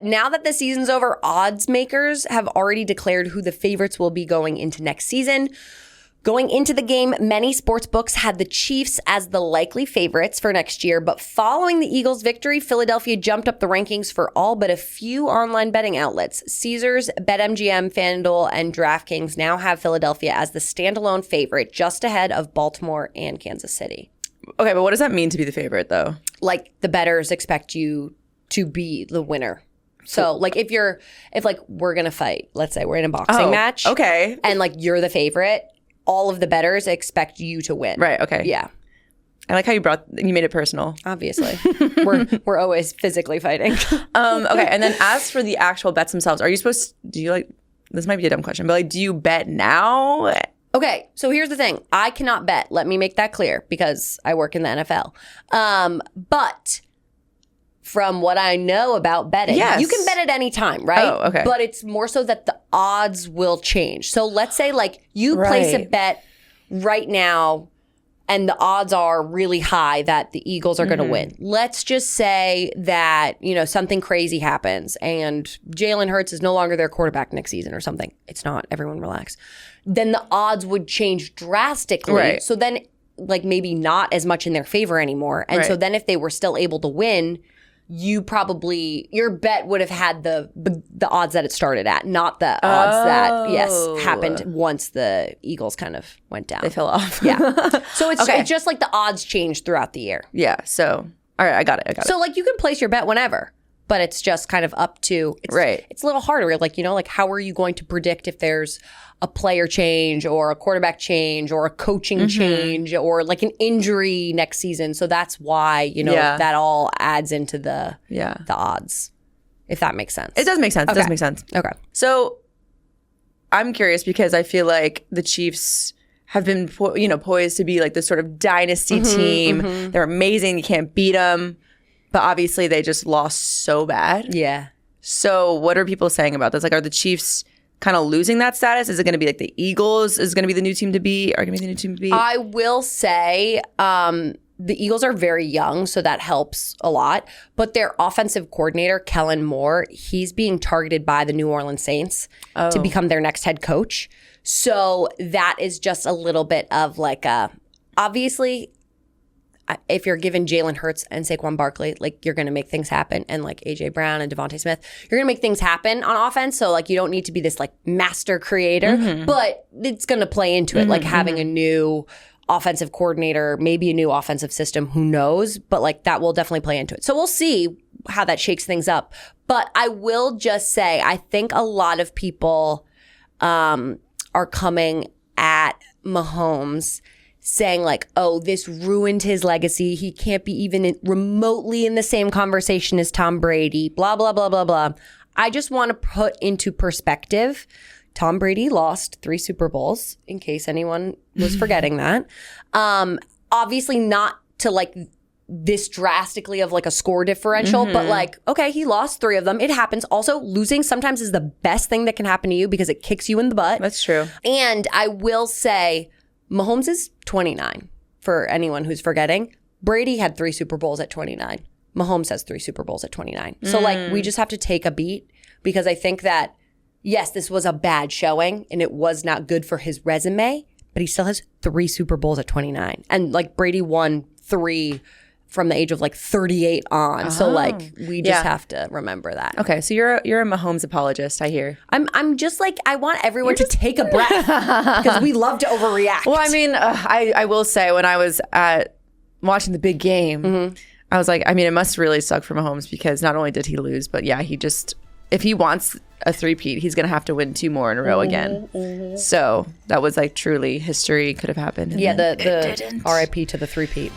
Now that the season's over, odds makers have already declared who the favorites will be going into next season. Going into the game, many sports books had the Chiefs as the likely favorites for next year, but following the Eagles' victory, Philadelphia jumped up the rankings for all but a few online betting outlets. Caesars, BetMGM, FanDuel, and DraftKings now have Philadelphia as the standalone favorite, just ahead of Baltimore and Kansas City. Okay, but what does that mean to be the favorite, though? Like, the bettors expect you to be the winner. So, like, if we're going to fight, let's say we're in a boxing match. Okay. And, like, you're the favorite, all of the bettors expect you to win. Right, okay. Yeah. I like how you made it personal. Obviously. we're always physically fighting. Okay, and then as for the actual bets themselves, this might be a dumb question, but, like, do you bet now? Okay, so here's the thing. I cannot bet. Let me make that clear because I work in the NFL. But from what I know about betting, you can bet at any time, right? Oh, okay. But it's more so that the odds will change. So let's say like you place a bet right now and the odds are really high that the Eagles are going to win. Let's just say that, something crazy happens and Jalen Hurts is no longer their quarterback next season or something. It's not. Everyone relax. Then the odds would change drastically. Right. So then like maybe not as much in their favor anymore. And so then if they were still able to win, your bet would have had the odds that it started at, not the odds that happened once the Eagles kind of went down. They fell off. Yeah. So it's just like the odds change throughout the year. Yeah. So all right, I got it. So like you can place your bet whenever, but it's just kind of up to it's a little harder. Like how are you going to predict if there's a player change or a quarterback change or a coaching change or like an injury next season? So that's why, that all adds into the odds, if that makes sense. It does make sense. Okay. It does make sense. Okay. So I'm curious because I feel like the Chiefs have been, poised to be like this sort of dynasty team. They're amazing. You can't beat them. But obviously they just lost so bad. Yeah. So what are people saying about this? Like, are the Chiefs kind of losing that status? Is it going to be like the Eagles is going to be the new team to beat? Are going to be the new team to beat? I will say the Eagles are very young, so that helps a lot. But their offensive coordinator, Kellen Moore, he's being targeted by the New Orleans Saints to become their next head coach. So that is just a little bit of like obviously, if you're given Jalen Hurts and Saquon Barkley, like you're going to make things happen, and like AJ Brown and Devontae Smith, you're going to make things happen on offense. So like you don't need to be this like master creator, but it's going to play into it, like having a new offensive coordinator, maybe a new offensive system, who knows? But like that will definitely play into it. So we'll see how that shakes things up. But I will just say, I think a lot of people are coming at Mahomes saying like, oh, this ruined his legacy. He can't be even remotely in the same conversation as Tom Brady, blah, blah, blah, blah, blah. I just want to put into perspective, Tom Brady lost 3 Super Bowls, in case anyone was forgetting that. Obviously not to like this drastically of like a score differential, but like, okay, he lost 3 of them. It happens. Also, losing sometimes is the best thing that can happen to you because it kicks you in the butt. That's true. And I will say, Mahomes is 29, for anyone who's forgetting. Brady had 3 Super Bowls at 29. Mahomes has 3 Super Bowls at 29. So, like, we just have to take a beat because I think that, yes, this was a bad showing and it was not good for his resume, but he still has 3 Super Bowls at 29. And, like, Brady won 3 from the age of, like, 38 on. So, like, we just have to remember that. Okay, so you're a Mahomes apologist, I hear. I'm just, like, I want everyone to take a breath because we love to overreact. Well, I mean, I will say when I was watching the big game, I was like, I mean, it must really suck for Mahomes because not only did he lose, but yeah, he just, if he wants a three-peat, he's going to have to win 2 more in a row again. So that was like truly history could have happened. Yeah, the RIP to the three-peat.